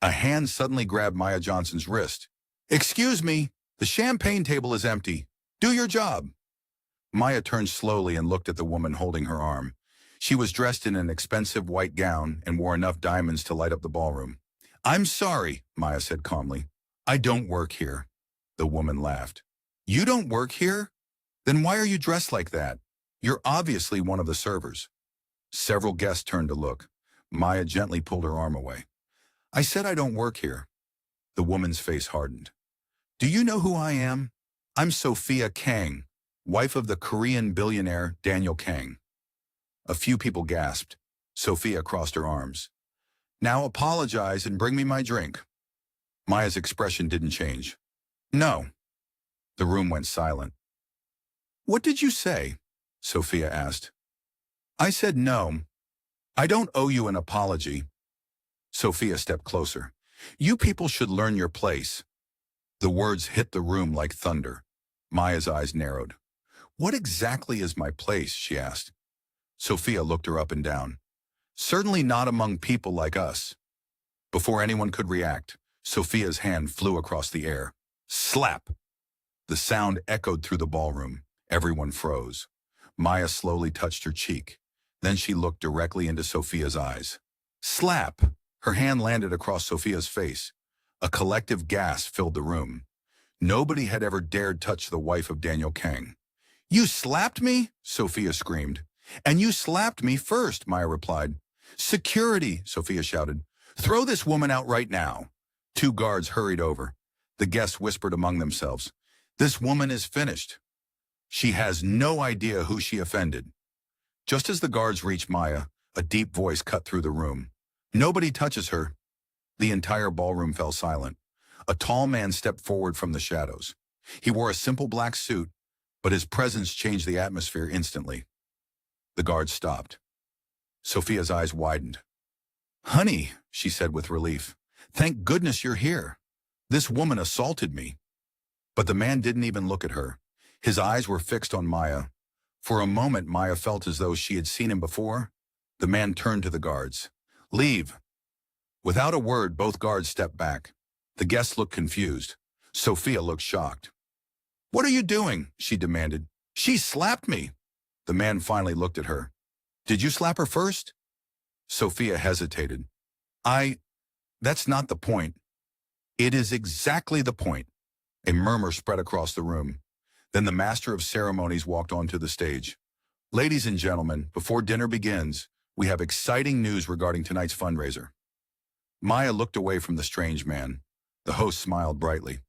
A hand suddenly grabbed Maya Johnson's wrist. "Excuse me, the champagne table is empty. Do your job." Maya turned slowly and looked at the woman holding her arm. She was dressed in an expensive white gown and wore enough diamonds to light up the ballroom. "I'm sorry," Maya said calmly. "I don't work here." The woman laughed. "You don't work here? Then why are you dressed like that? You're obviously one of the servers." Several guests turned to look. Maya gently pulled her arm away. "I said I don't work here." The woman's face hardened. "Do you know who I am? I'm Sophia Kang, wife of the Korean billionaire Daniel Kang." A few people gasped. Sophia crossed her arms. "Now apologize and bring me my drink." Maya's expression didn't change. "No." The room went silent. "What did you say?" Sophia asked. "I said no. I don't owe you an apology." Sophia stepped closer. "You people should learn your place." The words hit the room like thunder. Maya's eyes narrowed. "What exactly is my place?" she asked. Sophia looked her up and down. "Certainly not among people like us." Before anyone could react, Sophia's hand flew across the air. Slap! The sound echoed through the ballroom. Everyone froze. Maya slowly touched her cheek. Then she looked directly into Sophia's eyes. Slap! Her hand landed across Sophia's face. A collective gasp filled the room. Nobody had ever dared touch the wife of Daniel Kang. "You slapped me?" Sophia screamed. "And you slapped me first," Maya replied. "Security!" Sophia shouted. "Throw this woman out right now." Two guards hurried over. The guests whispered among themselves. "This woman is finished. She has no idea who she offended." Just as the guards reached Maya, a deep voice cut through the room. "Nobody touches her." The entire ballroom fell silent. A tall man stepped forward from the shadows. He wore a simple black suit, but his presence changed the atmosphere instantly. The guards stopped. Sophia's eyes widened. "Honey," she said with relief, "thank goodness you're here. This woman assaulted me." But the man didn't even look at her. His eyes were fixed on Maya. For a moment, Maya felt as though she had seen him before. The man turned to the guards. "Leave." Without a word, both guards stepped back. The guests looked confused. Sophia looked shocked. "What are you doing?" she demanded. "She slapped me." The man finally looked at her. "Did you slap her first?" Sophia hesitated. That's not the point." "It is exactly the point." A murmur spread across the room. Then the master of ceremonies walked onto the stage. "Ladies and gentlemen, before dinner begins, we have exciting news regarding tonight's fundraiser." Maya looked away from the strange man. The host smiled brightly.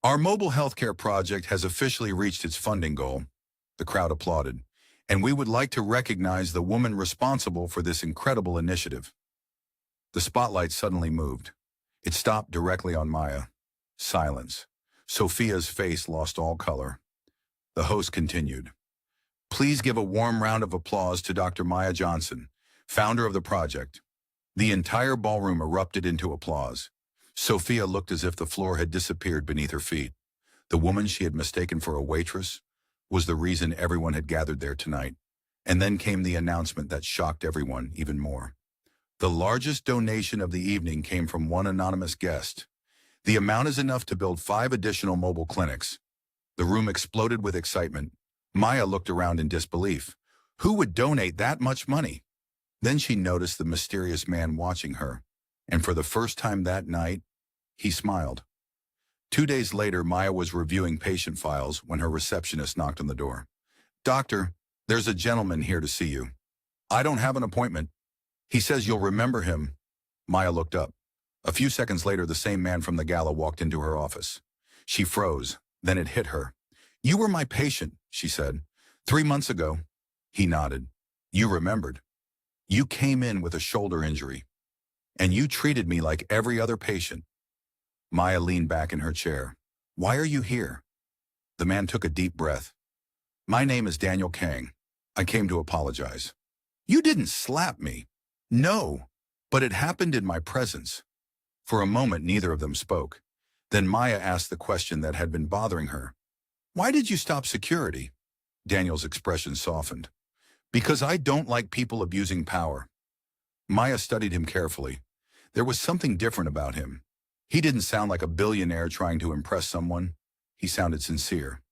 "Our mobile healthcare project has officially reached its funding goal." The crowd applauded. "And we would like to recognize the woman responsible for this incredible initiative." The spotlight suddenly moved. It stopped directly on Maya. Silence. Sophia's face lost all color. The host continued. "Please give a warm round of applause to Dr. Maya Johnson, founder of the project." The entire ballroom erupted into applause. Sophia looked as if the floor had disappeared beneath her feet. The woman she had mistaken for a waitress was the reason everyone had gathered there tonight. And then came the announcement that shocked everyone even more. The largest donation of the evening came from one anonymous guest. The amount is enough to build 5 additional mobile clinics. The room exploded with excitement. Maya looked around in disbelief. Who would donate that much money? Then she noticed the mysterious man watching her, and for the first time that night, he smiled. 2 days later, Maya was reviewing patient files when her receptionist knocked on the door. "Doctor, there's a gentleman here to see you." "I don't have an appointment." "He says you'll remember him." Maya looked up. A few seconds later, the same man from the gala walked into her office. She froze, then it hit her. "You were my patient," she said. 3 months ago." He nodded. "You remembered. You came in with a shoulder injury, and you treated me like every other patient." Maya leaned back in her chair. "Why are you here?" The man took a deep breath. "My name is Daniel Kang. I came to apologize." "You didn't slap me." "No, but it happened in my presence." For a moment, neither of them spoke. Then Maya asked the question that had been bothering her. "Why did you stop security?" Daniel's expression softened. "Because I don't like people abusing power." Maya studied him carefully. There was something different about him. He didn't sound like a billionaire trying to impress someone. He sounded sincere.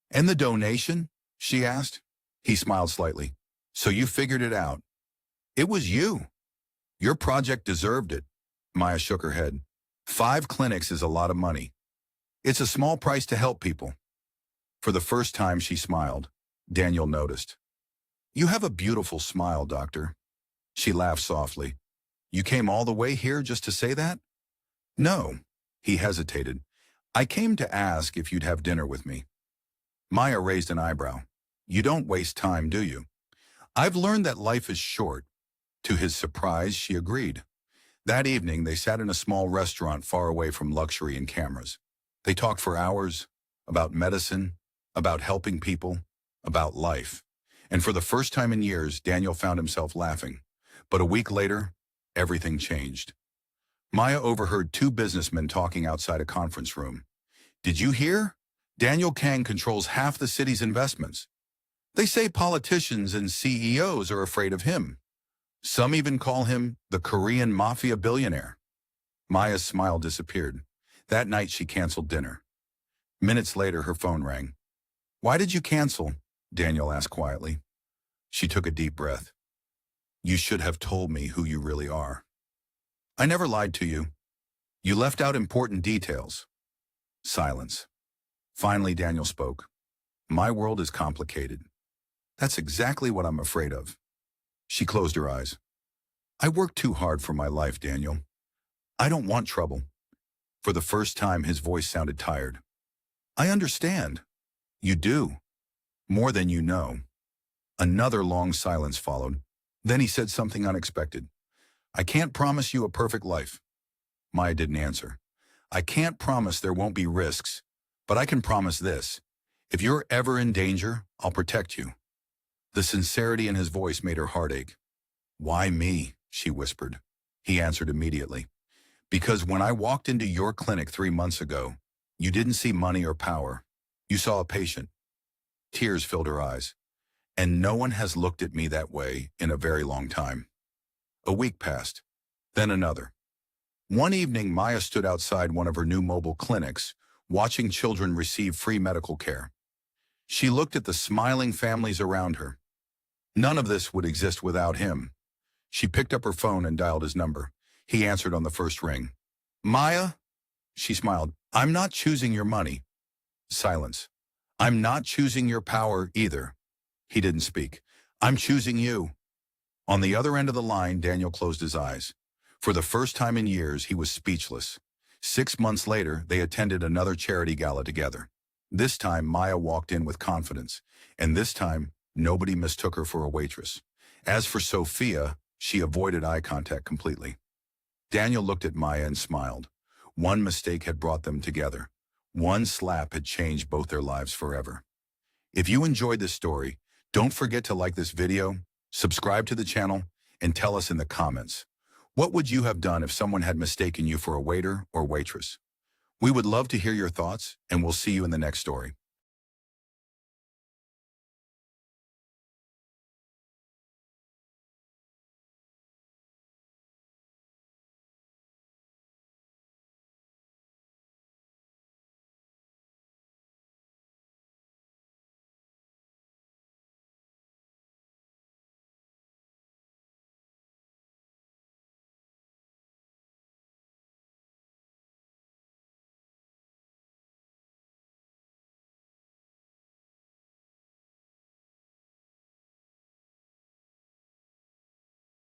"And the donation?" she asked. He smiled slightly. "So you figured it out. It was you. Your project deserved it." Maya shook her head. 5 clinics is a lot of money. It's a small price to help people. For the first time she smiled. Daniel noticed. "You have a beautiful smile, doctor." She laughed softly. "You came all the way here just to say that?" "No." He hesitated. "I came to ask if you'd have dinner with me." Maya raised an eyebrow. "You don't waste time, do you?" "I've learned that life is short." To his surprise, she agreed. That evening, they sat in a small restaurant far away from luxury and cameras. They talked for hours about medicine, about helping people, about life. And for the first time in years, Daniel found himself laughing. But a week later, everything changed. Maya overheard 2 businessmen talking outside a conference room. "Did you hear? Daniel Kang controls half the city's investments. They say politicians and CEOs are afraid of him. Some even call him the Korean mafia billionaire." Maya's smile disappeared. That night she canceled dinner. Minutes later, her phone rang. "Why did you cancel?" Daniel asked quietly. She took a deep breath. "You should have told me who you really are." "I never lied to you. You left out important details." Silence. Finally, Daniel spoke. "My world is complicated. That's exactly what I'm afraid of." She closed her eyes. "I worked too hard for my life, Daniel. I don't want trouble." For the first time, his voice sounded tired. "I understand. You do. More than you know." Another long silence followed. Then he said something unexpected. "I can't promise you a perfect life." Maya didn't answer. "I can't promise there won't be risks, but I can promise this. If you're ever in danger, I'll protect you." The sincerity in his voice made her heart ache. "Why me?" she whispered. He answered immediately. "Because when I walked into your clinic 3 months ago, you didn't see money or power. You saw a patient." Tears filled her eyes. "And no one has looked at me that way in a very long time." A week passed, then another. One evening, Maya stood outside one of her new mobile clinics, watching children receive free medical care. She looked at the smiling families around her. None of this would exist without him. She picked up her phone and dialed his number. He answered on the first ring. "Maya?" She smiled. "I'm not choosing your money." Silence. "I'm not choosing your power either." He didn't speak. "I'm choosing you." On the other end of the line, Daniel closed his eyes. For the first time in years, he was speechless. 6 months later, they attended another charity gala together. This time, Maya walked in with confidence, and this time, nobody mistook her for a waitress. As for Sophia, she avoided eye contact completely. Daniel looked at Maya and smiled. One mistake had brought them together. One slap had changed both their lives forever. If you enjoyed this story, don't forget to like this video, subscribe to the channel, and tell us in the comments. What would you have done if someone had mistaken you for a waiter or waitress? We would love to hear your thoughts, and we'll see you in the next story.